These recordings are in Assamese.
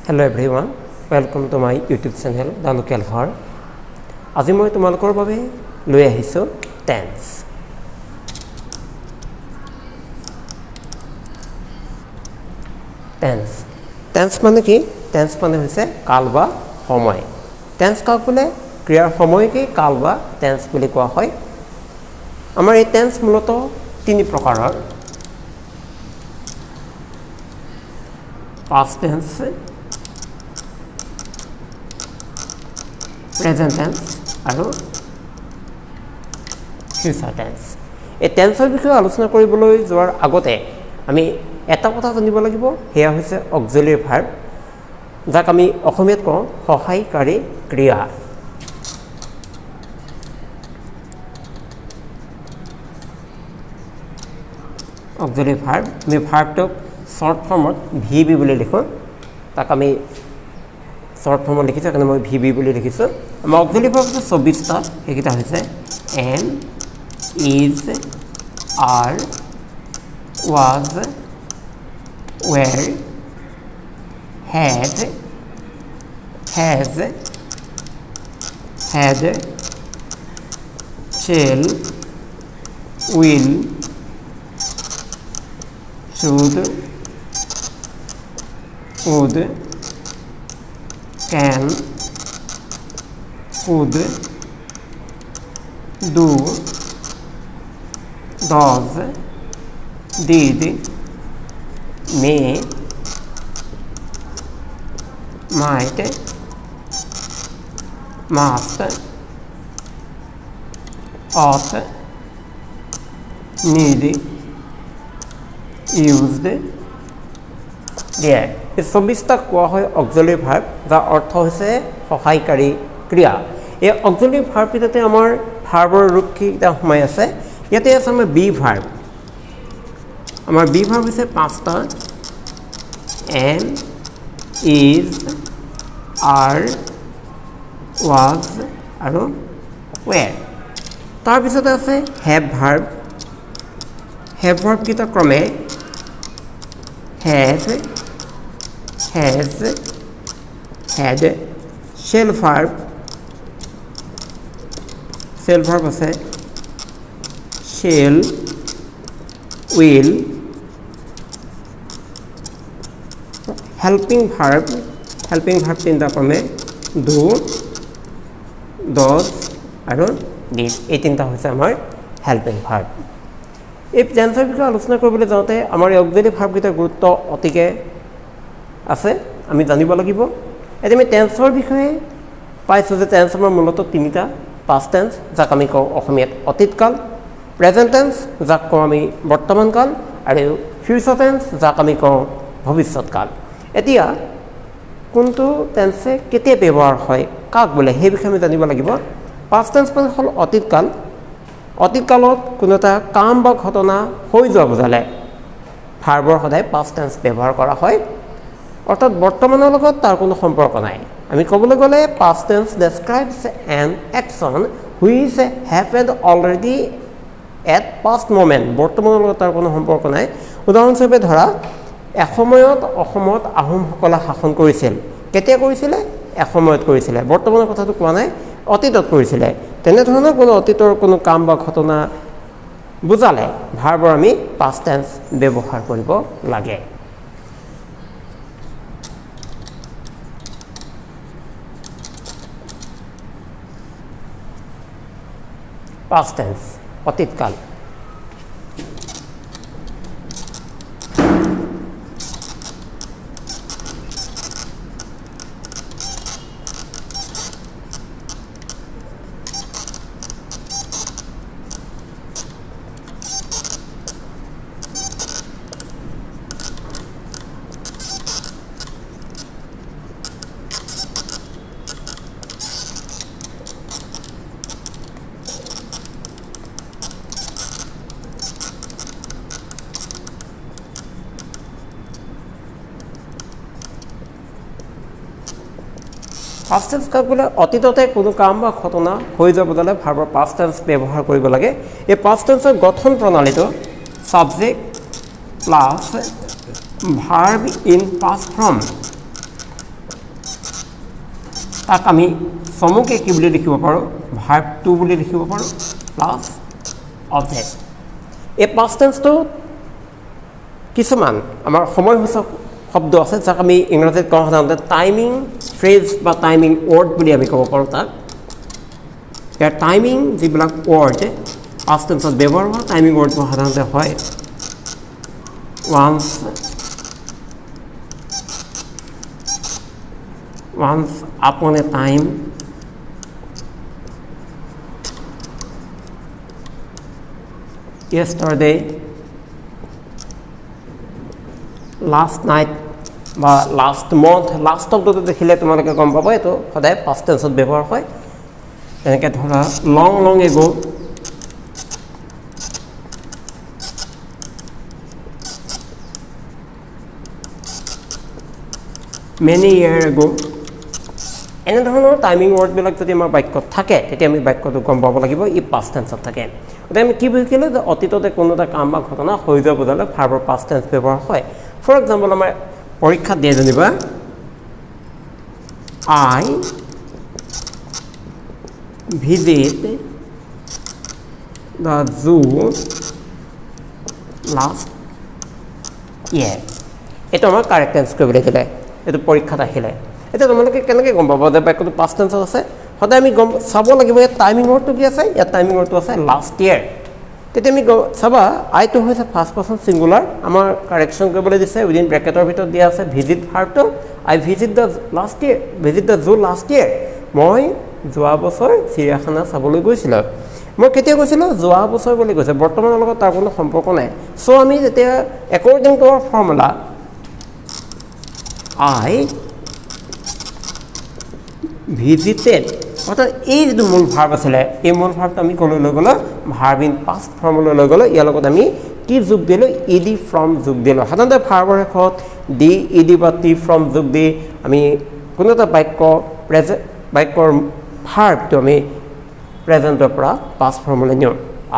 Hello everyone, welcome to my YouTube channel, The Local Var. আজি মই তোমালোকৰ বাবে লৈ আহিছো টেন্স। টেন্স মানে কি? টেন্স মানে হৈছে কাল বা সময়। টেন্স কাক বোলে? ক্ৰিয়াৰ সময়কে কাল বা টেন্স বুলি কোৱা হয়। আমাৰ এই টেন্স মূলত তিনি প্ৰকাৰৰ। Past tense, present tense আৰু future tense। এই টেন্সৰ বিষয়ে আলোচনা কৰিবলৈ যোৱাৰ আগতে আমি এটা কথা জানিব লাগিব, সেয়া হৈছে অক্সিলাৰী ভাৰ্ব, যাক আমি অসমীয়াত কওঁ সহায়কাৰী ক্ৰিয়া। অক্সিলাৰী ভাৰ্ব, আমি ভাৰ্বটোক শ্বৰ্ট ফৰ্মত VB বুলি লিখোঁ, তাক আমি শ্বৰ্ট ফৰ্মত লিখিছোঁ, সেইকাৰণে মই VB বুলি লিখিছোঁ। আমাৰ অক্সিলাৰী ভাৰ্ব হৈছে 24টা, সেইকেইটা হৈছে am, is, are, was, were, had, has, had, shall, will, should, would, can, could, do, does, did, may, might, must, ought, need, used, there. এই 24টা কোৱা হয় অক্সিলাৰী ভাৰ্ব, যাৰ অৰ্থ হৈছে সহায়কাৰী ক্ৰিয়া। এই অক্সিলাৰী ভাৰ্বকেইটাতে আমাৰ ভাৰ্বৰ ৰূপ কেইটা সোমাই আছে। ইয়াতে আছে আমাৰ বি ভাৰ্ব। আমাৰ বি ভাৰ্ব হৈছে 5টা, এম, ইজ, আৰ, ৱাজ আৰু ৱেৰ। তাৰপিছতে আছে হেভ ভাৰ্ব। হেভ ভাৰ্বকেইটা ক্ৰমে have, has, had, shall verb, shall verb আছে shall, will, helping verb তিনিটা ক্ৰমে do, does আৰু did। এই তিনিটা হৈছে আমাৰ হেল্পিং ভাৰ্ব। এই টেন্সৰ বিষয়ে আলোচনা কৰিবলৈ যাওঁতে আমাৰ এই অক্সিলাৰী ভাৰ্বকেইটাৰ গুৰুত্ব অতিকে আছে, আমি জানিব লাগিব। এতিয়া আমি টেন্সৰ বিষয়ে পাইছোঁ যে টেন্স আমাৰ মূলতঃ তিনিটা। পাষ্ট টেন্স, যাক আমি কওঁ অসমীয়াত অতীতকাল, প্ৰেজেণ্ট টেন্স, যাক কওঁ আমি বৰ্তমান কাল, আৰু ফিউচাৰ টেন্স, যাক আমি কওঁ ভৱিষ্যৎকাল। এতিয়া কোনটো টেন্সে কেতিয়া ব্যৱহাৰ হয়, কাক বোলে, সেই বিষয়ে আমি জানিব লাগিব। পাষ্ট টেন্স মানে হ'ল অতীতকাল। অতীতকালত কোনো এটা কাম বা ঘটনা হৈ যোৱা বুজালে ভাৰ্বৰ সদায় পাষ্ট টেন্স ব্যৱহাৰ কৰা হয়, অৰ্থাৎ বৰ্তমানৰ লগত তাৰ কোনো সম্পৰ্ক নাই। আমি ক'বলৈ গ'লে past tense describes an action which happened already at past moment. বৰ্তমানৰ লগত তাৰ কোনো সম্পৰ্ক নাই। উদাহৰণস্বৰূপে ধৰা, এসময়ত অসমত আহোমসকলে শাসন কৰিছিল। কেতিয়া কৰিছিলে? এসময়ত কৰিছিলে। বৰ্তমানৰ কথাটো কোৱা নাই, অতীতত কৰিছিলে। তেনেধৰণৰ কোনো অতীতৰ কোনো কাম বা ঘটনা বুজালে ভাৰ্বৰ আমি পাষ্ট টেন্স ব্যৱহাৰ কৰিব লাগে। পাষ্ট টেন্স অতীতকাল। পাষ্ট টেন্স কাক বোলে? অতীততে কোনো কাম বা ঘটনা হৈ যোৱা বুজালে ভাৰ্বৰ পাষ্ট টেন্স ব্যৱহাৰ কৰিব লাগে। এই পাষ্ট টেন্সৰ গঠন প্ৰণালীটো subject plus verb in past form তাক আমি চমুকে কি বুলি লিখিব পাৰোঁ ভাৰ্ব টু বুলি লিখিব পাৰোঁ প্লাছ অবজেক্ট এই পাষ্ট টেন্সটো কিছুমান আমাৰ সময়সূচক শব্দ আছে যাক আমি ইংৰাজীত কওঁ সাধাৰণতে টাইমিং ফ্ৰেজ বা টাইমিং ৱৰ্ড বুলি আমি ক'ব পাৰোঁ তাক ইয়াৰ টাইমিং যিবিলাক ৱৰ্ড পাষ্ট টেন্সত ব্যৱহাৰ হোৱা টাইমিং ৱৰ্ডবোৰ সাধাৰণতে হয় once upon a time, yesterday, last night বা last month last শব্দটো দেখিলে তোমালোকে গম পাবা এইটো সদায় past tenseত ব্যৱহাৰ হয় এনেকৈ ধৰা long ago many years ago এনেধৰণৰ টাইমিং ৱৰ্ডবিলাক যদি আমাৰ বাক্যত থাকে তেতিয়া আমি বাক্যটো গম পাব লাগিব ই পাষ্ট টেন্সত থাকে গতিকে আমি কি বুজিলোঁ যে অতীততে কোনো এটা কাম বা ঘটনা হৈ যোৱা বুজালে ভাৰ্বৰ পাষ্ট টেন্স ব্যৱহাৰ হয় ফৰ এক্সাম্পল আমাৰ পৰীক্ষাত দিয়ে যেনিবা I visit the zoo last year এইটো আমাৰ কাৰেক্ট টেন্স কৰিবলৈ দিলে এইটো পৰীক্ষাত আহিলে এতিয়া তোমালোকে কেনেকৈ গম পাবা যে বাক্যটো পাষ্ট টেন্সত আছে সদায় আমি গম চাব লাগিব ইয়াত টাইমিং ৱৰ্ডটো কি আছে ইয়াত টাইমিং ৱৰ্ডটো আছে লাষ্ট ইয়েৰ তেতিয়া আমি চাবা আইটো হৈছে ফাৰ্ষ্ট পাৰ্চন ছিংগুলাৰ আমাৰ কাৰেকশ্যন কৰিবলৈ দিছে উইদিন ব্ৰেকেটৰ ভিতৰত দিয়া আছে ভিজিট ভাৰ্বটো I visit the last year visit the zoo last year মই যোৱা বছৰ চিৰিয়াখানা চাবলৈ গৈছিলোঁ মই কেতিয়া কৈছিলোঁ যোৱা বছৰ বুলি কৈছে বৰ্তমানৰ লগত তাৰ কোনো সম্পৰ্ক নাই চ' আমি যেতিয়া according to our formula I visited অৰ্থাৎ এই যিটো মূল ভাৰ্ব আছিলে এই মূল ভাৰ্বটো আমি ক'লৈ লৈ গ'লোঁ ভাৰ্ব ইন পাষ্ট ফৰ্মলৈ লৈ গ'লোঁ ইয়াৰ লগত আমি কি যোগ দিলোঁ ইডি ফ্ৰম যোগ দিলোঁ সাধাৰণতে ভাৰ্বৰ শেষত ডি ইডি বা টি ফ্ৰম যোগ দি আমি কোনো এটা বাক্যৰ ভাৰ্বটো আমি প্ৰেজেণ্টৰ পৰা পাষ্ট ফৰ্মলৈ নিওঁ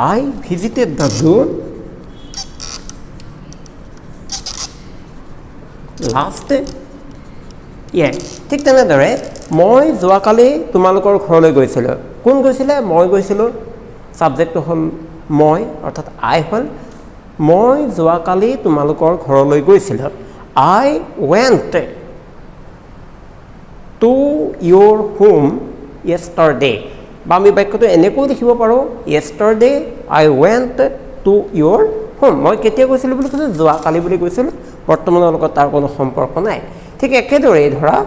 I visited the zoo last year ঠিক তেনেদৰে মই যোৱাকালি তোমালোকৰ ঘৰলৈ গৈছিলোঁ কোন গৈছিলে মই গৈছিলোঁ ছাবজেক্টটো হ'ল মই অৰ্থাৎ আই হ'ল মই যোৱাকালি তোমালোকৰ ঘৰলৈ গৈছিলোঁ আই ৱেণ্ট টু ইয়'ৰ হোম য়েষ্টাৰডে বা আমি বাক্যটো এনেকৈ লিখিব পাৰোঁ য়েষ্টাৰডে আই ৱেণ্ট টু ইয়'ৰ হোম মই কেতিয়া গৈছিলোঁ বুলি কৈছোঁ যোৱাকালি বুলি কৈছিলোঁ বৰ্তমানৰ লগত তাৰ কোনো সম্পৰ্ক নাই ঠিক একেদৰেই ধৰা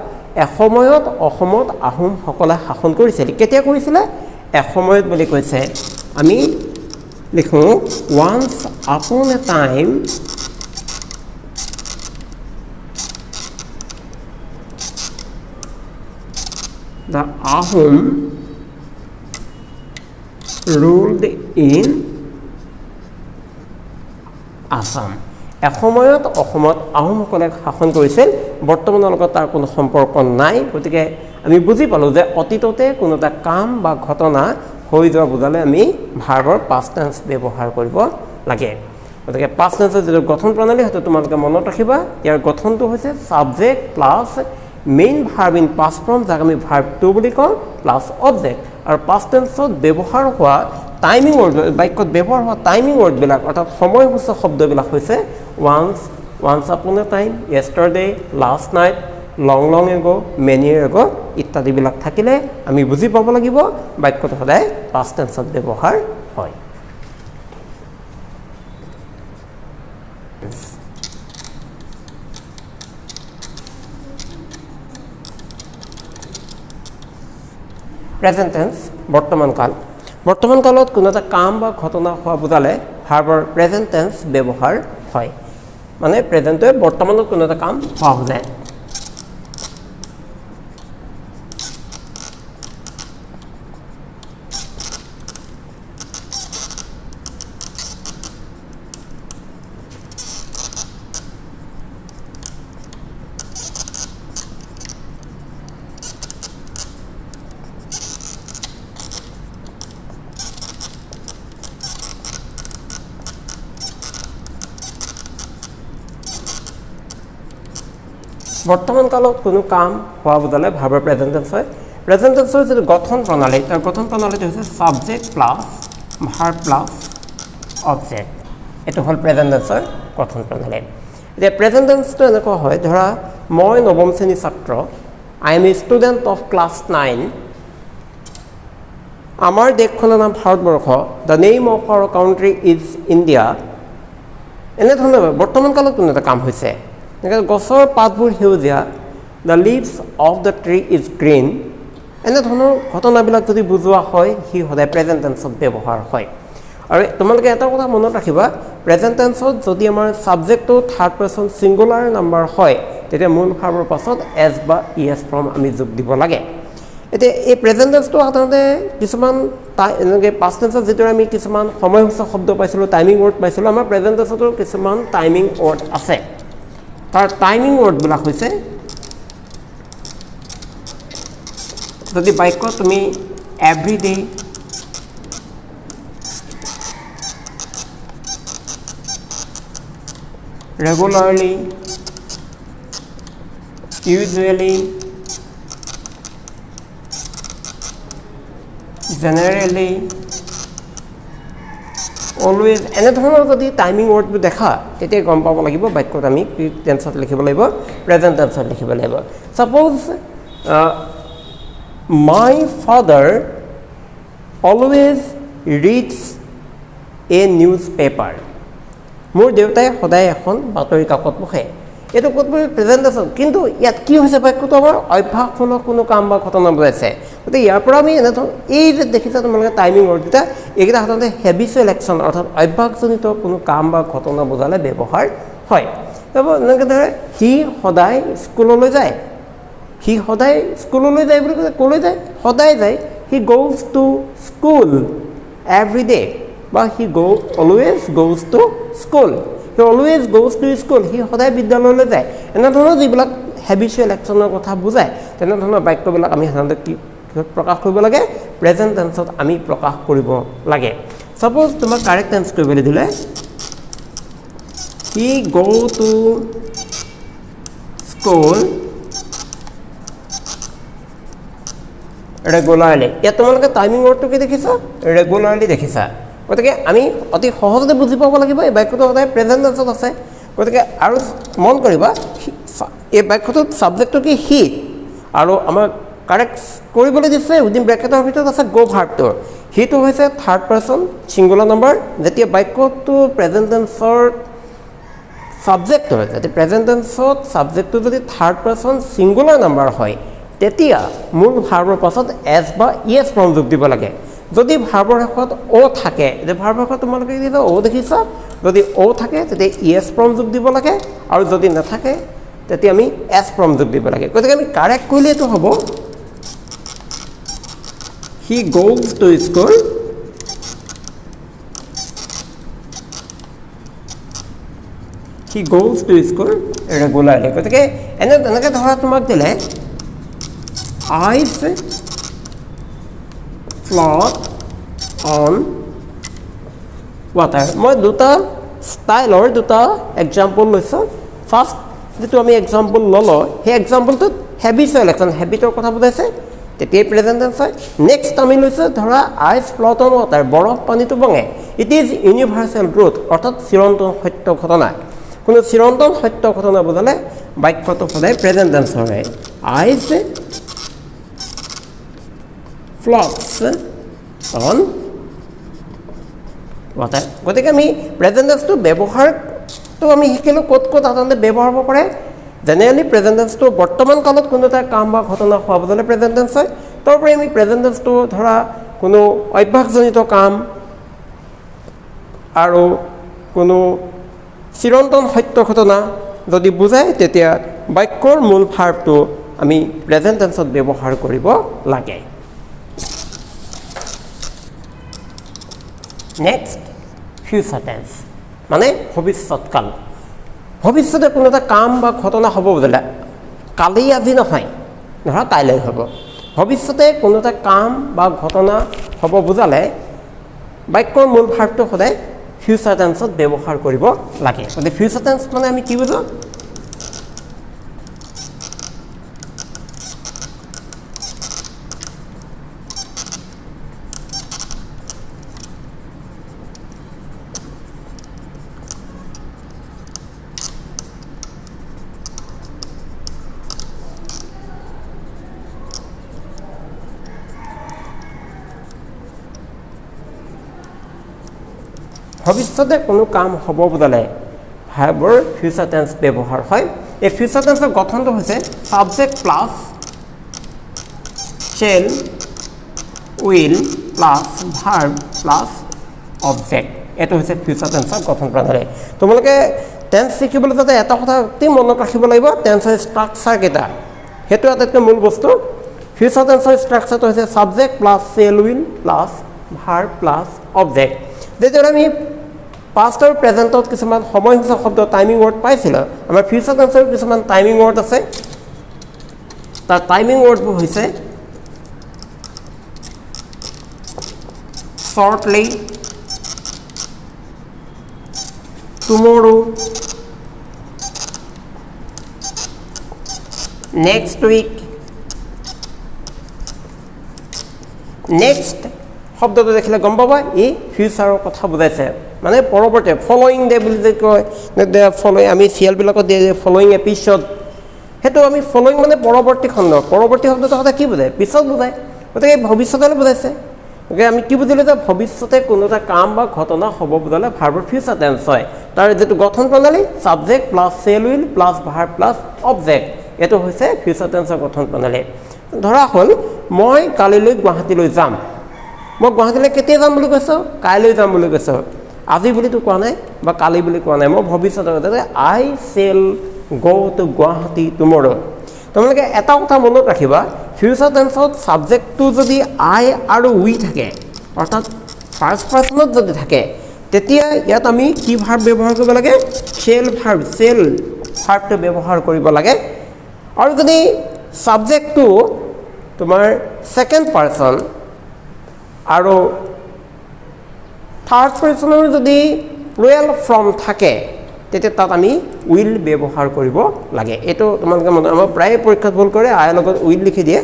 এসময়ত অসমত আহোমসকলে শাসন কৰিছিল কেতিয়া কৰিছিলে এসময়ত বুলি কৈছে আমি লিখোঁ once upon a time the Ahom ruled in Assam এসময়ত অসমত আহোমসকলে শাসন কৰিছিল বৰ্তমানৰ লগত তাৰ কোনো সম্পৰ্ক নাই গতিকে আমি বুজি পালোঁ যে অতীততে কোনো এটা কাম বা ঘটনা হৈ যোৱা বুজালে আমি ভাৰ্বৰ পাষ্ট টেন্স ব্যৱহাৰ কৰিব লাগে গতিকে পাষ্ট টেন্সৰ যিটো গঠন প্ৰণালী সেইটো তোমালোকে মনত ৰাখিবা ইয়াৰ গঠনটো হৈছে subject plus main verb in past form যাক আমি ভাৰ্ব টু বুলি কওঁ প্লাছ অবজেক্ট আৰু পাষ্ট টেন্সত ব্যৱহাৰ হোৱা টাইমিং ৱৰ্ড বাক্যত ব্যৱহাৰ হোৱা টাইমিং ৱৰ্ডবিলাক অৰ্থাৎ সময়সূচক শব্দবিলাক হৈছে once upon a time yesterday last night long ago many years ago ইত্যাদিবিলাক থাকিলে আমি বুজি পাব লাগিব বাক্যটো সদায় পাষ্ট টেন্সত ব্যৱহাৰ হয় প্ৰেজেণ্ট টেন্স বৰ্তমান কালত কোনো এটা কাম বা ঘটনা হোৱা বুজালে ভাৰ্বৰ প্ৰেজেণ্ট টেন্স ব্যৱহাৰ হয় মানে প্ৰেজেণ্টে বৰ্তমানত কোনো এটা কাম হোৱা বুজায় বৰ্তমান কালত কোনো কাম হোৱা বুজালে ভাৰ্বৰ প্ৰেজেণ্ট টেন্স হয় প্ৰেজেণ্ট টেন্সৰ যিটো গঠন প্ৰণালী তাৰ গঠন প্ৰণালীটো হৈছে subject plus verb plus object এটো হল প্ৰেজেণ্ট টেন্সৰ গঠন প্ৰণালী এতিয়া প্ৰেজেণ্ট টেন্সটো এনেকুৱা হয় ধৰা মই নৱম শ্ৰেণীৰ ছাত্ৰ I am a student of class 9 আমাৰ দেশখনৰ নাম Bharatvarsha the name of our country is India এনেধৰণৰ বৰ্তমান কালত কোনো এটা কাম হৈছে গছৰ পাতবোৰ সেউজীয়া the leaves of the tree is green এনেধৰণৰ ঘটনাবিলাক যদি বুজোৱা হয় সি সদায় প্ৰেজেণ্ট টেন্সত ব্যৱহাৰ হয় আৰু তোমালোকে এটা কথা মনত ৰাখিবা প্ৰেজেণ্ট টেন্সত যদি আমাৰ ছাবজেক্টটো থাৰ্ড পাৰ্চন ছিংগুলাৰ নাম্বাৰ হয় তেতিয়া মূল ভাৰ্বৰ পাছত এছ বা ইএছ ফৰ্ম আমি যোগ দিব লাগে এতিয়া এই প্ৰেজেণ্ট টেন্সটো সাধাৰণতে কিছুমান এনেকৈ পাষ্ট টেন্সত যিটো আমি কিছুমান সময়সূচক শব্দ পাইছিলোঁ টাইমিং ৱৰ্ড পাইছিলোঁ আমাৰ প্ৰেজেণ্ট টেন্সতো কিছুমান টাইমিং ৱৰ্ড আছে তাৰ টাইমিং ৱৰ্ডবিলাক হৈছে যদি বাক্য তুমি every day regularly usually generally always এনেধৰণৰ যদি টাইমিং ৱৰ্ডবোৰ দেখা তেতিয়া গম পাব লাগিব বাক্যত আমি কি টেন্সত লিখিব লাগিব প্ৰেজেণ্ট টেন্সত লিখিব লাগিব suppose my father always reads a newspaper মোৰ দেউতাই সদায় এখন বাতৰি কাকত পঢ়ে এইটো ক'ত প্ৰেজেণ্ট টেন্সত কিন্তু ইয়াত কি হৈছে বাক্যটো আমাৰ অভ্যাসমূলক কোনো কাম বা ঘটনা বুজাইছে গতিকে ইয়াৰ পৰা আমি এনেধৰণৰ এই যে দেখিছা তোমালোকে টাইমিং ৱৰ্ডকেইটা এইকেইটা সাধাৰণতে হেবিচুৱেল একশ্যন অৰ্থাৎ অভ্যাসজনিত কোনো কাম বা ঘটনা বুজালে ব্যৱহাৰ হয় এনেকৈ ধৰে সি সদায় স্কুললৈ যায় সি সদায় স্কুললৈ যায় বুলি ক'লৈ যায় সদায় যায় he goes to school every day বা he always goes to school he always goes to school সি সদায় বিদ্যালয়লৈ যায় এনেধৰণৰ যিবিলাক হেবিচুৱেল একশ্যনৰ কথা বুজায় তেনেধৰণৰ বাক্যবিলাক আমি সাধাৰণতে কি প্ৰকাশ কৰিব লাগে প্ৰেজেণ্ট টেন্সত আমি প্ৰকাশ কৰিব লাগে সাপোজ তোমাক কাৰেক্ট টেন্স কৰিবলৈ দিলে হি গো টু স্কুল ৰেগুলাৰলি ইয়াত তোমালোকে টাইমিং ৱৰ্ডটো কি দেখিছা ৰেগুলাৰলি দেখিছা গতিকে আমি অতি সহজতে বুজি পাব লাগিব এই বাক্যটো সদায় প্ৰেজেণ্ট টেন্সত আছে গতিকে আৰু মন কৰিবা এই বাক্যটোত ছাবজেক্টটো কি হি আৰু আমাৰ কাৰেক্ট কৰিবলৈ দিছে উইদিন ব্ৰেকেটৰ ভিতৰত আছে গো ভাৰ্বটোৰ হিটো হৈছে থাৰ্ড পাৰ্চন ছিংগুলাৰ নম্বৰ যেতিয়া বাক্যটো প্ৰেজেণ্ট টেন্সৰ ছাবজেক্ট হয় যদি প্ৰেজেণ্ট টেন্সত ছাবজেক্টটো যদি থাৰ্ড পাৰ্চন ছিংগুলাৰ নম্বৰ হয় তেতিয়া মূল ভাৰ্বৰ পাছত এছ বা ইএছ ফৰ্ম যোগ দিব লাগে যদি ভাৰ্বৰ শেষত অ' থাকে এতিয়া ভাৰ্বৰ শেষত তোমালোকে কি দেখিছা অ' দেখিছা যদি অ' থাকে তেতিয়া ইএছ ফৰ্ম যোগ দিব লাগে আৰু যদি নাথাকে তেতিয়া আমি এছ ফৰ্ম যোগ দিব লাগে গতিকে আমি কাৰেক্ট কৰিলে এইটো হ'ব he goes to school he goes to school regularly গতিকে এনেকৈ ধৰা তোমাক দিলে আইচ ফ্লট অন ৱাটাৰ মই দুটা ষ্টাইলৰ দুটা এক্সাম্পল লৈছোঁ ফাৰ্ষ্ট যিটো আমি এক্সাম্পল ল'লোঁ সেই এক্সাম্পলটোত হেবিচুৱেল একশ্যন হেবিটৰ কথা বুজাইছে তেতিয়াই প্ৰেজেণ্ট টেন্স হয় নেক্সট আমি লৈছোঁ ধৰা আইচ ফ্লট অন ৱাটাৰ বৰফ পানীটো বঙে ইট ইজ ইউনিভাৰ্চেল ট্ৰুথ অৰ্থাৎ চিৰন্তন সত্য ঘটনা কোনো চিৰন্তন সত্য ঘটনা বুজালে বাক্যটো সদায় প্ৰেজেণ্ট টেন্সৰ হয় আইচ ফ্লটছ অন ৱাটাৰ গতিকে আমি প্ৰেজেণ্ট টেন্সটো ব্যৱহাৰটো আমি শিকিলোঁ ক'ত সাধাৰণতে ব্যৱহাৰ হ'ব পাৰে জেনেৰেলি প্ৰেজেণ্ট টেন্সটো বৰ্তমান কালত কোনো এটা কাম বা ঘটনা হোৱা বুজালে প্ৰেজেণ্ট টেন্স হয় তাৰ পৰা আমি প্ৰেজেণ্ট টেন্সটো ধৰা কোনো অভ্যাসজনিত কাম আৰু কোনো চিৰন্তন সত্য ঘটনা যদি বুজায় তেতিয়া বাক্যৰ মূল ভাৰ্বটো আমি প্ৰেজেণ্ট টেন্সত ব্যৱহাৰ কৰিব লাগে নেক্সট ফিউচাৰ টেন্স মানে ভৱিষ্যৎকাল ভৱিষ্যতে কোনো এটা কাম বা ঘটনা হ'ব বুজালে কালি আজি নহয় ধৰা কাইলৈ হ'ব ভৱিষ্যতে কোনো এটা কাম বা ঘটনা হ'ব বুজালে বাক্যৰ মূল ভাৰ্বটো সদায় ফিউচাৰ টেন্সত ব্যৱহাৰ কৰিব লাগে গতিকে ফিউচাৰ টেন্স মানে আমি কি বুজো ভৱিষ্যতে কোনো কাম হ'ব বুজালে ভাৰ্বৰ ফিউচাৰ টেন্স ব্যৱহাৰ হয় এই ফিউচাৰ টেন্সৰ গঠনটো হৈছে subject plus shall will plus verb plus object এটো হৈছে ফিউচাৰ টেন্সৰ গঠন প্ৰণালী তোমালোকে টেন্স শিকিবলৈ যাতে এটা কথা অতি মনত ৰাখিব লাগিব টেন্সৰ ষ্ট্ৰাকচাৰ কেইটা হেতু আটাইতকৈ মূল বস্তু ফিউচাৰ টেন্সৰ ষ্ট্ৰাকচাৰটো হৈছে subject plus shall will plus verb plus object যেতিয়া আমি past আৰু প্ৰেজেন্টত কিছুমান সময়সূচক শব্দ টাইমিং ৱৰ্ড পাইছিল আমাৰ ফিউচাৰ টেন্সৰ কিছুমান টাইমিং ৱৰ্ড আছে তাৰ টাইমিং ৱৰ্ডবোৰ হৈছে shortly tomorrow next week next শব্দটো দেখিলে গম পাবা এই ফিউচাৰৰ কথা বুজাইছে মানে পৰৱৰ্তী ফলোইং ডে বুলি যে কয় ফলোইং আমি সিএল বিলাকত দিয়ে ফলোইং এপিসোড হেতু আমি ফলোইং মানে পৰৱৰ্তী খণ্ড পৰৱৰ্তী শব্দটো কথা কি বুজায় পিছত বুজায় গতিকে ভৱিষ্যতলৈ বুজাইছে গতিকে আমি কি বুজিলো যে ভৱিষ্যতে কোনো এটা কাম বা ঘটনা হ'ব বুজালে ভাৰ্বৰ ফিউচাৰ টেন্স হয় তাৰ যেটো গঠন প্ৰণালী subject plus shall will plus verb plus object এটো হৈছে ফিউচাৰ টেন্সৰ গঠন প্ৰণালী ধৰা হ'ল মই কালিলৈ গুৱাহাটীলৈ যাম মই গুৱাহাটীলৈ কেতিয়া যাম বুলি কৈছো কাইলৈ যাম বুলি কৈছো আজি বুলি তো কোৱা নাই বা কালি বুলি কোৱা নাই মই ভৱিষ্যতে আই shall go to Guwahati tomorrow তোমালোকে এটা কথা মনত ৰাখিবা ফিউচাৰ টেন্সত সাবজেক্টটো যদি আই আৰু উই থাকে অৰ্থাৎ ফাৰ্স্ট পাৰসনত যদি থাকে তেতিয়া ইয়াত আমি কি ভাৰ্ব ব্যৱহাৰ কৰিব লাগে shall ভাৰ্বটো ব্যৱহাৰ কৰিব লাগে আৰু যদি সাবজেক্টটো তোমাৰ সেকেন্ড পাৰসন আৰু থাৰ্ড পাৰসনৰ যদি প্লুৰেল ফৰ্ম থাকে তেতিয়া তাত আমি উইল ব্যৱহাৰ কৰিব লাগে এটো তোমালোকে আমাৰ প্ৰায় পৰীক্ষাত ভুল কৰে আই লগত উইল লিখি দিয়ে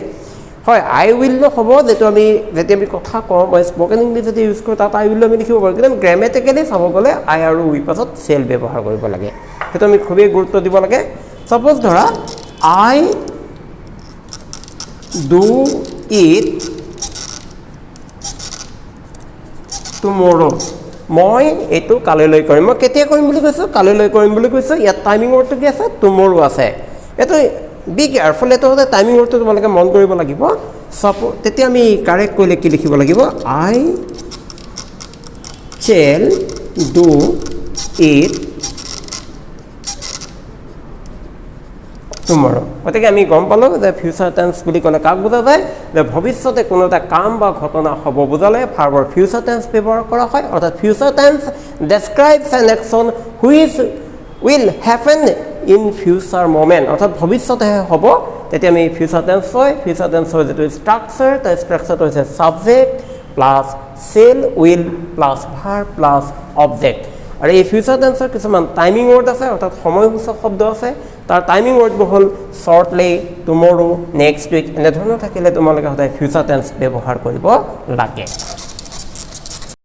হয় আই উইল হ'ব যেটো আমি যেতিয়া আমি কথা কওঁ বা স্পোকেন ইংলিশ যদি ইউজ কৰোঁ তাত আই উইল আমি লিখিব পাৰোঁ কিন্তু গ্ৰামেটিক্যালি চাব গ'লে আই আৰু উই পাছত shall ব্যৱহাৰ কৰিব লাগে সেইটো আমি খুবেই গুৰুত্ব দিব লাগে সাপোজ ধৰা আই do it tomorrow মই এটো কালিলৈ কৰিম মই কেতিয়া কৰিম বুলি কৈছো কালিলৈ কৰিম বুলি কৈছো ইয়াত টাইমিং ৱৰ্ডটো কি আছে tomorrow আছে এটো বি কেয়াৰফুল এটো টাইমিং ৱৰ্ডটো তোমালোকে মন কৰিব লাগিব তেতিয়া আমি কাৰেক্ট কৰিলে কি লিখিব লাগিব আই shall do it tomorrow গতিকে আমি গম পালো যে ফিউচাৰ টেন্স বুলি ক'লে কাক বুজা যায় যে ভৱিষ্যতে কোনো এটা কাম বা ঘটনা হ'ব বুজালে ভাৰ্বৰ ফিউচাৰ টেন্স ব্যৱহাৰ কৰা হয় অৰ্থাৎ future tense describes an action which will happen in future moment অৰ্থাৎ ভৱিষ্যতে হ'ব তেতিয়া আমি ফিউচাৰ টেন্স হয় ফিউচাৰ টেন্সৰ যেটো ষ্ট্ৰাকচাৰ তাৰ ষ্ট্ৰাকচাৰটো হৈছে subject plus shall will plus verb plus object আৰু এই ফিউচাৰ টেন্সৰ কিছুমান টাইমিং ৱৰ্ড আছে অৰ্থাৎ সময়সূচক শব্দ আছে তাৰ টাইমিং ৱৰ্ডবোৰ হ'ল shortly tomorrow next week এনে ধৰণৰ থাকিলে তোমালোকে সদায় ফিউচাৰ টেন্স ব্যৱহাৰ কৰিব লাগে